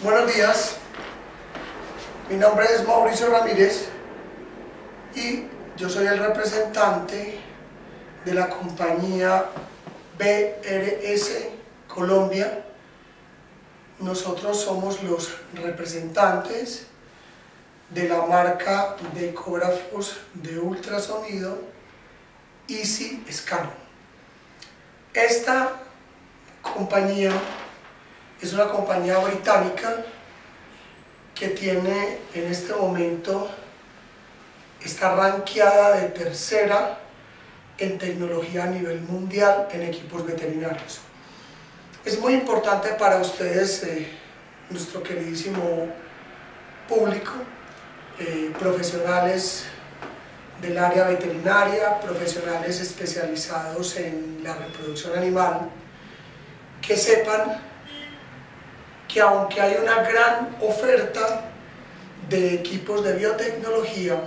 Buenos días, mi nombre es Mauricio Ramírez y yo soy el representante de la compañía BRS Colombia. Nosotros somos los representantes de la marca de ecógrafos de ultrasonido Easy Scan. Esta compañía es una compañía británica que tiene en este momento, está rankeada de tercera en tecnología a nivel mundial en equipos veterinarios. Es muy importante para ustedes, nuestro queridísimo público, profesionales del área veterinaria, profesionales especializados en la reproducción animal, que sepan que aunque hay una gran oferta de equipos de biotecnología,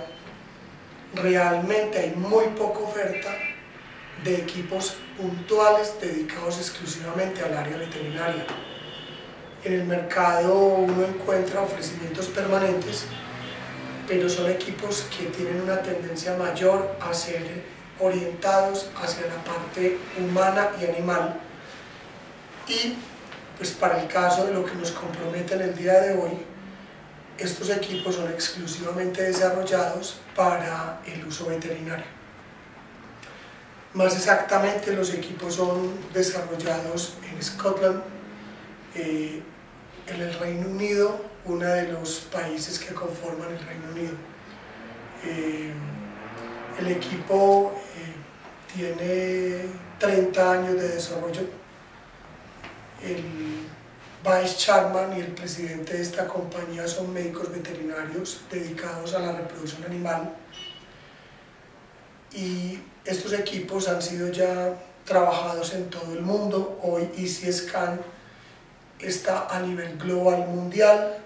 realmente hay muy poca oferta de equipos puntuales dedicados exclusivamente al área veterinaria. En el mercado uno encuentra ofrecimientos permanentes, pero son equipos que tienen una tendencia mayor a ser orientados hacia la parte humana y animal. Y pues para el caso de lo que nos compromete en el día de hoy, estos equipos son exclusivamente desarrollados para el uso veterinario. Más exactamente, los equipos son desarrollados en Scotland, en el Reino Unido, uno de los países que conforman el Reino Unido. El equipo tiene 30 años de desarrollo. El vice chairman y el presidente de esta compañía son médicos veterinarios dedicados a la reproducción animal, y estos equipos han sido ya trabajados en todo el mundo. Hoy Easy Scan está a nivel global mundial.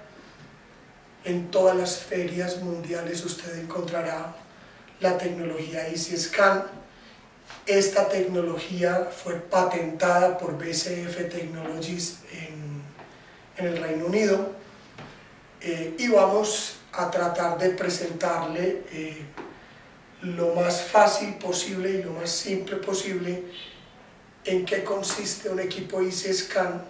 En todas las ferias mundiales usted encontrará la tecnología Easy Scan. Esta tecnología fue patentada por BCF Technologies en el Reino Unido, y vamos a tratar de presentarle lo más fácil posible y lo más simple posible en qué consiste un equipo Easy Scan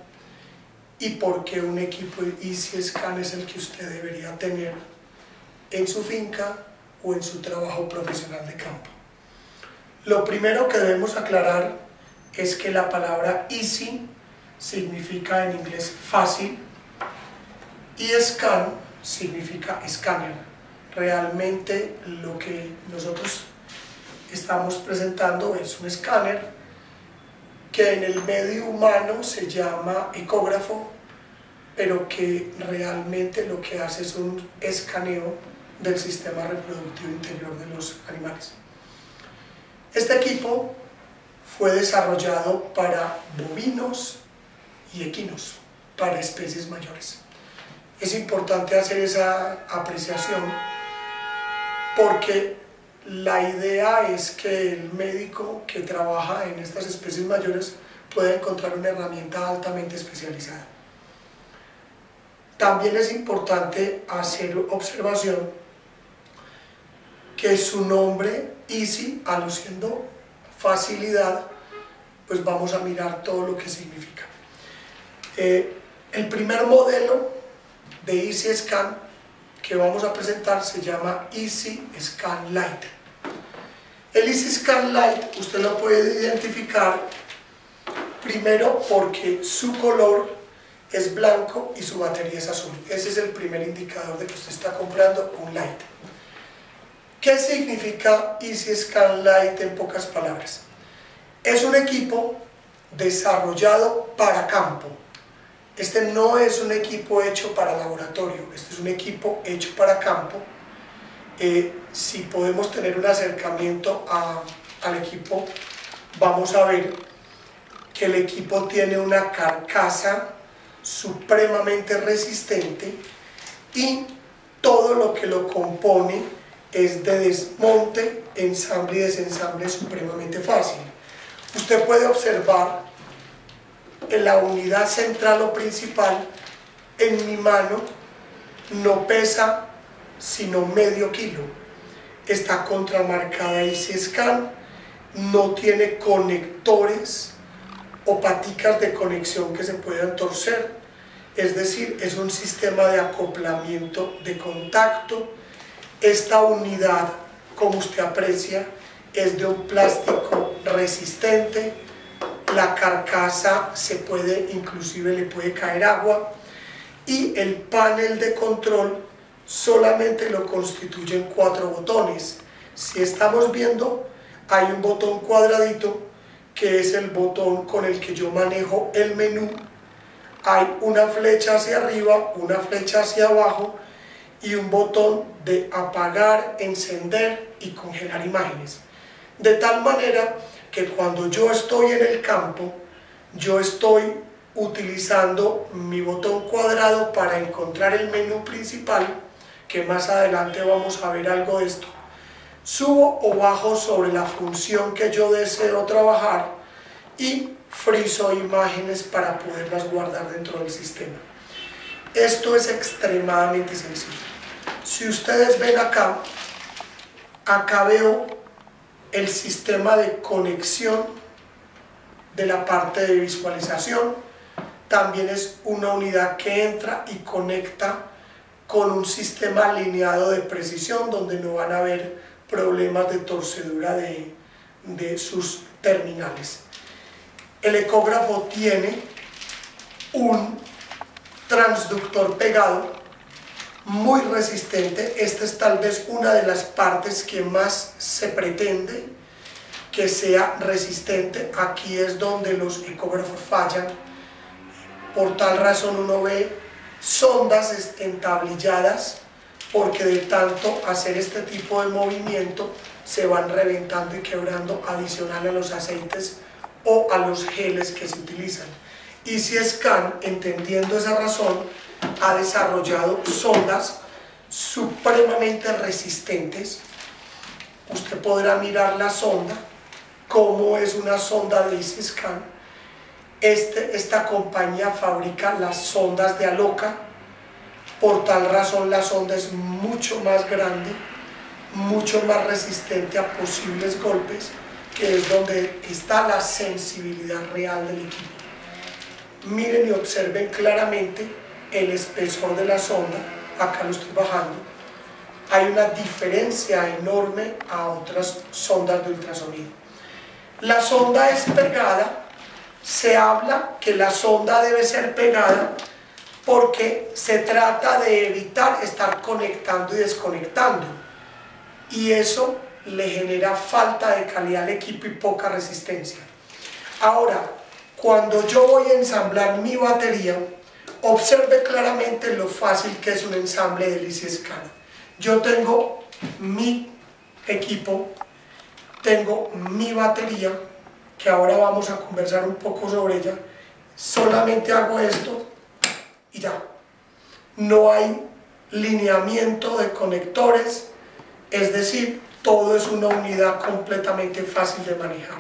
y por qué un equipo Easy Scan es el que usted debería tener en su finca o en su trabajo profesional de campo. Lo primero que debemos aclarar es que la palabra Easy significa en inglés fácil y Scan significa escáner. Realmente lo que nosotros estamos presentando es un escáner que en el medio humano se llama ecógrafo, pero que realmente lo que hace es un escaneo del sistema reproductivo interior de los animales. Este equipo fue desarrollado para bovinos y equinos, para especies mayores. Es importante hacer esa apreciación porque la idea es que el médico que trabaja en estas especies mayores pueda encontrar una herramienta altamente especializada. También es importante hacer observación que su nombre Easy, aluciendo facilidad, pues vamos a mirar todo lo que significa. El primer modelo de Easy Scan que vamos a presentar se llama Easy Scan Lite. El Easy Scan Lite usted lo puede identificar primero porque su color es blanco y su batería es azul. Ese es el primer indicador de que usted está comprando un Lite. ¿Qué significa Easy Scan Lite en pocas palabras? Es un equipo desarrollado para campo. Este no es un equipo hecho para laboratorio, este es un equipo hecho para campo. Si podemos tener un acercamiento al equipo, vamos a ver que el equipo tiene una carcasa supremamente resistente y todo lo que lo compone es de desmonte, ensamble y desensamble supremamente fácil. Usted puede observar en la unidad central o principal en mi mano no pesa sino medio kilo. Está contramarcada EasyScan, no tiene conectores o paticas de conexión que se puedan torcer, es decir, es un sistema de acoplamiento de contacto. Esta unidad, como usted aprecia, es de un plástico resistente, la carcasa inclusive le puede caer agua, y el panel de control solamente lo constituyen 4 botones. Si estamos viendo, hay un botón cuadradito que es el botón con el que yo manejo el menú. Hay una flecha hacia arriba, una flecha hacia abajo y un botón de apagar, encender y congelar imágenes. De tal manera que cuando yo estoy en el campo, yo estoy utilizando mi botón cuadrado para encontrar el menú principal, que más adelante vamos a ver algo de esto. Subo o bajo sobre la función que yo deseo trabajar y friso imágenes para poderlas guardar dentro del sistema. Esto es extremadamente sencillo. Si ustedes ven acá veo el sistema de conexión de la parte de visualización. También es una unidad que entra y conecta con un sistema alineado de precisión donde no van a haber problemas de torcedura de sus terminales. El ecógrafo tiene un transductor pegado muy resistente. Esta es tal vez una de las partes que más se pretende que sea resistente. Aquí es donde los ecógrafos fallan. Por tal razón uno ve sondas entablilladas, porque de tanto hacer este tipo de movimiento se van reventando y quebrando, adicional a los aceites o a los geles que se utilizan. EasyScan, entendiendo esa razón, ha desarrollado sondas supremamente resistentes. Usted podrá mirar la sonda, cómo es una sonda de EasyScan. Esta compañía fabrica las sondas de Aloca. Por tal razón la sonda es mucho más grande, mucho más resistente a posibles golpes, que es donde está la sensibilidad real del equipo. Miren y observen claramente el espesor de la sonda. Acá lo estoy bajando. Hay una diferencia enorme a otras sondas de ultrasonido. La sonda es pegada. Se habla que la sonda debe ser pegada porque se trata de evitar estar conectando y desconectando, y eso le genera falta de calidad al equipo y poca resistencia. Ahora, cuando yo voy a ensamblar mi batería, observe claramente lo fácil que es un ensamble del EasyScan. Yo tengo mi equipo, tengo mi batería, que ahora vamos a conversar un poco sobre ella. Solamente hago esto y ya. No hay lineamiento de conectores, es decir, todo es una unidad completamente fácil de manejar.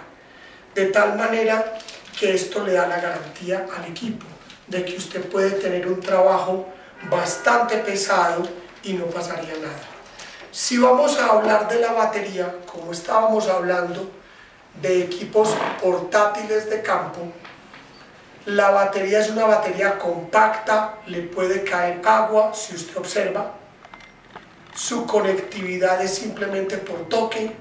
De tal manera que esto le da la garantía al equipo de que usted puede tener un trabajo bastante pesado y no pasaría nada. Si vamos a hablar de la batería, como estábamos hablando de equipos portátiles de campo, la batería es una batería compacta, le puede caer agua si usted observa, su conectividad es simplemente por toque.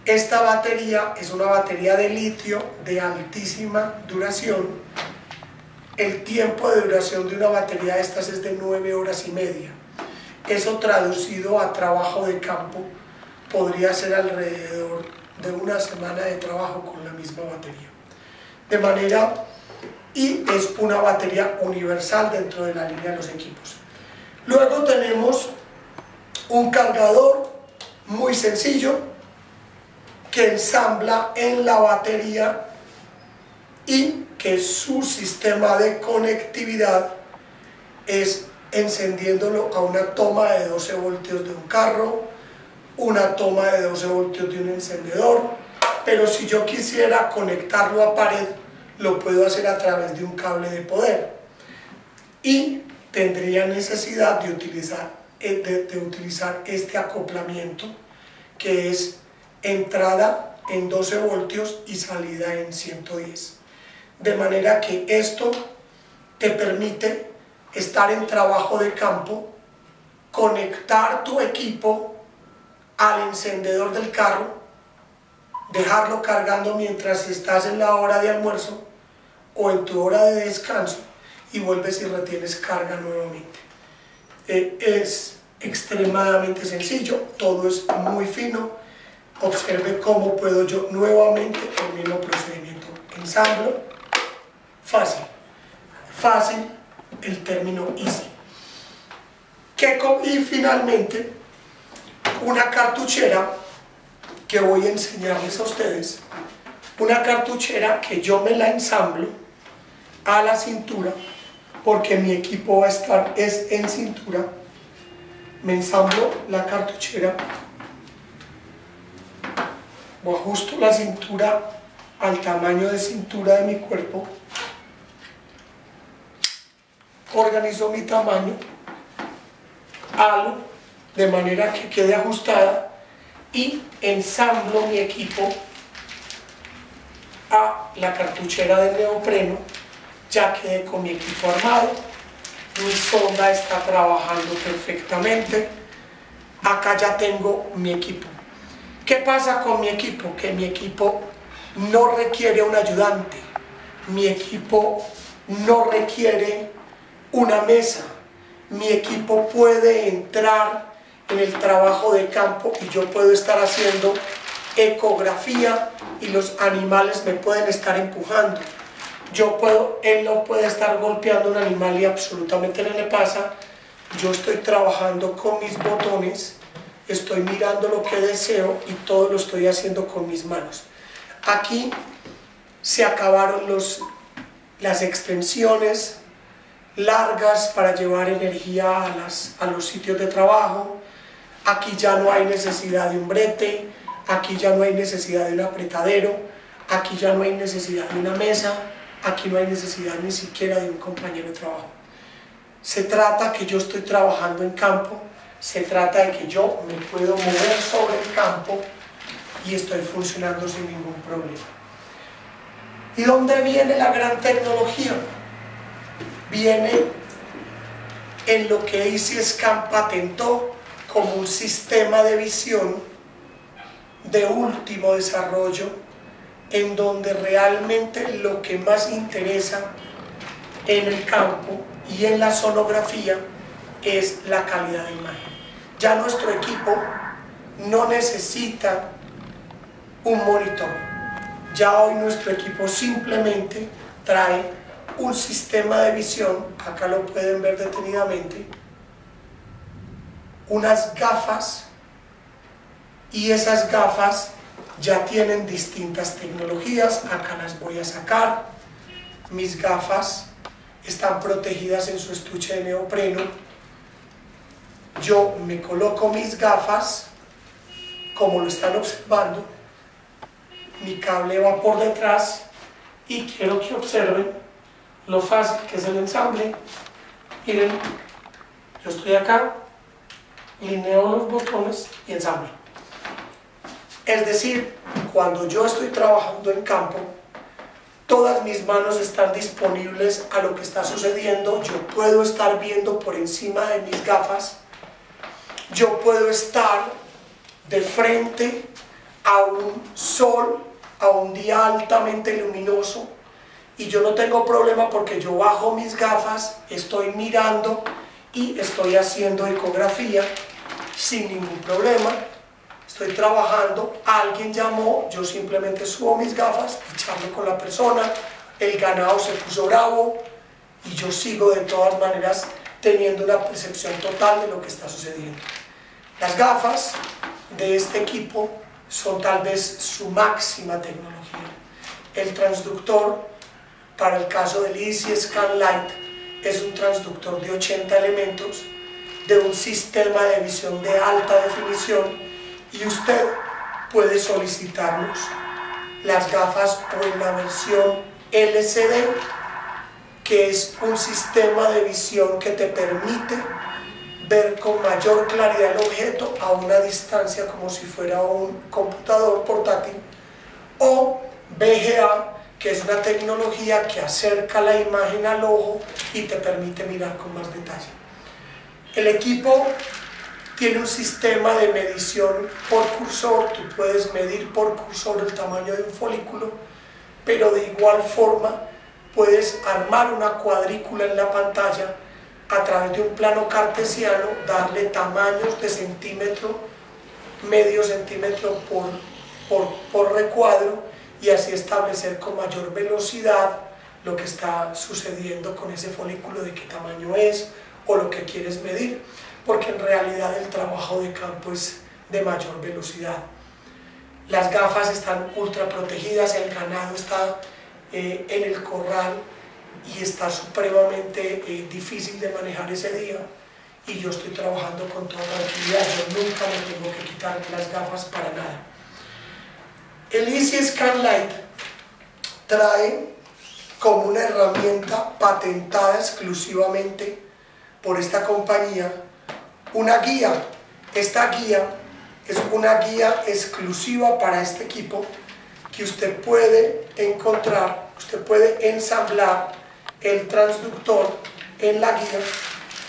Esta batería es una batería de litio de altísima duración. El tiempo de duración de una batería de estas es de 9 horas y media. Eso traducido a trabajo de campo podría ser alrededor de una semana de trabajo con la misma batería. De manera, y es una batería universal dentro de la línea de los equipos. Luego tenemos un cargador muy sencillo que ensambla en la batería y que su sistema de conectividad es encendiéndolo a una toma de 12 voltios de un carro, una toma de 12 voltios de un encendedor, pero si yo quisiera conectarlo a pared, lo puedo hacer a través de un cable de poder. y tendría necesidad de utilizar este acoplamiento, que es entrada en 12 voltios y salida en 110. De manera que esto te permite estar en trabajo de campo, conectar tu equipo al encendedor del carro, dejarlo cargando mientras estás en la hora de almuerzo o en tu hora de descanso y vuelves y retienes carga nuevamente. Es extremadamente sencillo, todo es muy fino. Observe cómo puedo yo nuevamente el mismo procedimiento. Ensamblo, fácil, fácil, el término easy. Y finalmente, una cartuchera que voy a enseñarles a ustedes, una cartuchera que yo me la ensamblo a la cintura, porque mi equipo va a estar en cintura. Me ensamblo la cartuchera, o ajusto la cintura al tamaño de cintura de mi cuerpo, organizo mi tamaño, halo de manera que quede ajustada y ensamblo mi equipo a la cartuchera de neopreno. Ya quedé con mi equipo armado, mi sonda está trabajando perfectamente, acá ya tengo mi equipo. ¿Qué pasa con mi equipo? Que mi equipo no requiere un ayudante, mi equipo no requiere una mesa, mi equipo puede entrar en el trabajo de campo y yo puedo estar haciendo ecografía y los animales me pueden estar empujando. Él no puede estar golpeando un animal y absolutamente no le pasa. Yo estoy trabajando con mis botones, estoy mirando lo que deseo y todo lo estoy haciendo con mis manos. Aquí se acabaron las extensiones largas para llevar energía a los sitios de trabajo. Aquí ya no hay necesidad de un brete, aquí ya no hay necesidad de un apretadero, aquí ya no hay necesidad de una mesa, aquí no hay necesidad ni siquiera de un compañero de trabajo. Se trata que yo estoy trabajando en campo, se trata de que yo me puedo mover sobre el campo y estoy funcionando sin ningún problema. ¿Y dónde viene la gran tecnología? Viene en lo que EasyScan patentó como un sistema de visión de último desarrollo, en donde realmente lo que más interesa en el campo y en la sonografía es la calidad de imagen. Ya nuestro equipo no necesita un monitor, ya hoy nuestro equipo simplemente trae un sistema de visión, acá lo pueden ver detenidamente, unas gafas, y esas gafas ya tienen distintas tecnologías. Acá las voy a sacar. Mis gafas están protegidas en su estuche de neopreno. Yo me coloco mis gafas, como lo están observando, mi cable va por detrás y quiero que observen lo fácil que es el ensamble. Miren, yo estoy acá, lineo los botones y ensamblo. Es decir, cuando yo estoy trabajando en campo, todas mis manos están disponibles a lo que está sucediendo. Yo puedo estar viendo por encima de mis gafas, yo puedo estar de frente a un sol, a un día altamente luminoso, y yo no tengo problema porque yo bajo mis gafas, estoy mirando y estoy haciendo ecografía sin ningún problema. Estoy trabajando, alguien llamó, yo simplemente subo mis gafas y charlo con la persona, el ganado se puso bravo y yo sigo de todas maneras teniendo una percepción total de lo que está sucediendo. Las gafas de este equipo son tal vez su máxima tecnología. El transductor, para el caso del EasyScan Lite, es un transductor de 80 elementos de un sistema de visión de alta definición, y usted puede solicitarnos las gafas o en la versión LCD, que es un sistema de visión que te permite ver con mayor claridad el objeto a una distancia como si fuera un computador portátil, o VGA, que es una tecnología que acerca la imagen al ojo y te permite mirar con más detalle. El equipo tiene un sistema de medición por cursor. Tú puedes medir por cursor el tamaño de un folículo, pero de igual forma puedes armar una cuadrícula en la pantalla a través de un plano cartesiano, darle tamaños de centímetro, medio centímetro por recuadro, y así establecer con mayor velocidad lo que está sucediendo con ese folículo, de qué tamaño es o lo que quieres medir, porque en realidad el trabajo de campo es de mayor velocidad. Las gafas están ultra protegidas, el ganado está en el corral y está supremamente difícil de manejar ese día, y yo estoy trabajando con toda tranquilidad. Yo nunca me tengo que quitar las gafas para nada. El Easy Scan Lite trae como una herramienta patentada exclusivamente por esta compañía una guía. Esta guía es una guía exclusiva para este equipo que usted puede encontrar, usted puede ensamblar el transductor en la guía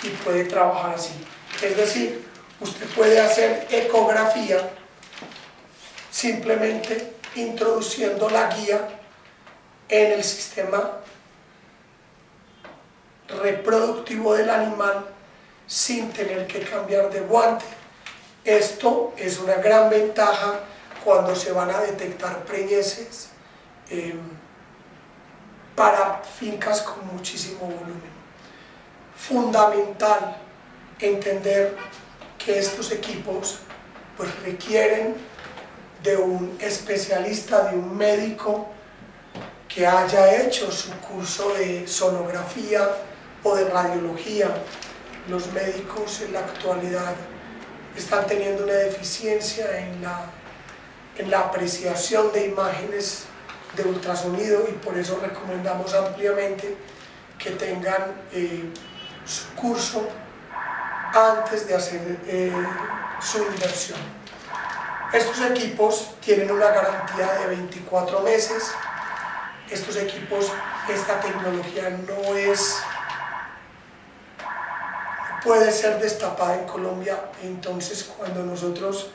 y puede trabajar así. Es decir, usted puede hacer ecografía simplemente introduciendo la guía en el sistema reproductivo del animal sin tener que cambiar de guante. Esto es una gran ventaja cuando se van a detectar preñeces para fincas con muchísimo volumen. Fundamental entender que estos equipos pues requieren de un especialista, de un médico que haya hecho su curso de sonografía o de radiología. Los médicos en la actualidad están teniendo una deficiencia en la apreciación de imágenes de ultrasonido, y por eso recomendamos ampliamente que tengan su curso antes de hacer su inversión. Estos equipos tienen una garantía de 24 meses. Estos equipos, esta tecnología no puede ser destapada en Colombia. Entonces, cuando nosotros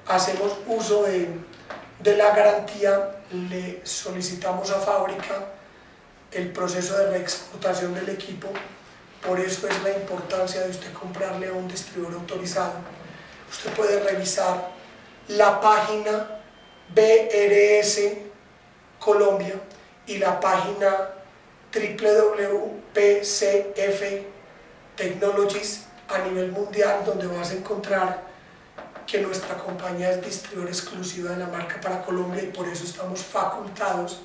hacemos uso de la garantía, le solicitamos a fábrica el proceso de reexportación del equipo. Por eso es la importancia de usted comprarle a un distribuidor autorizado. Usted puede revisar la página BRS Colombia y la página www.pcf Technologies a nivel mundial, donde vas a encontrar que nuestra compañía es distribuidora exclusiva de la marca para Colombia, y por eso estamos facultados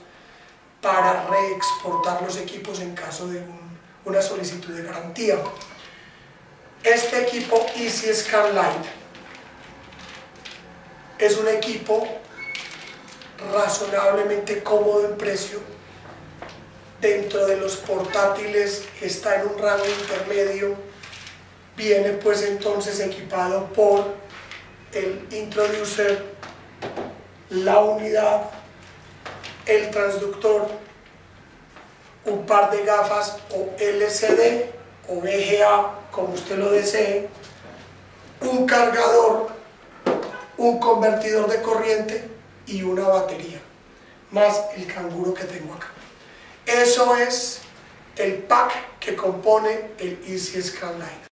para reexportar los equipos en caso de una solicitud de garantía. Este equipo Easy Scan Lite es un equipo razonablemente cómodo en precio. Dentro de los portátiles está en un rango intermedio. Viene pues entonces equipado por el introducer, la unidad, el transductor, un par de gafas o LCD o VGA, como usted lo desee, un cargador, un convertidor de corriente y una batería, más el canguro que tengo acá. Eso es el pack que compone el Easy Scan Lite.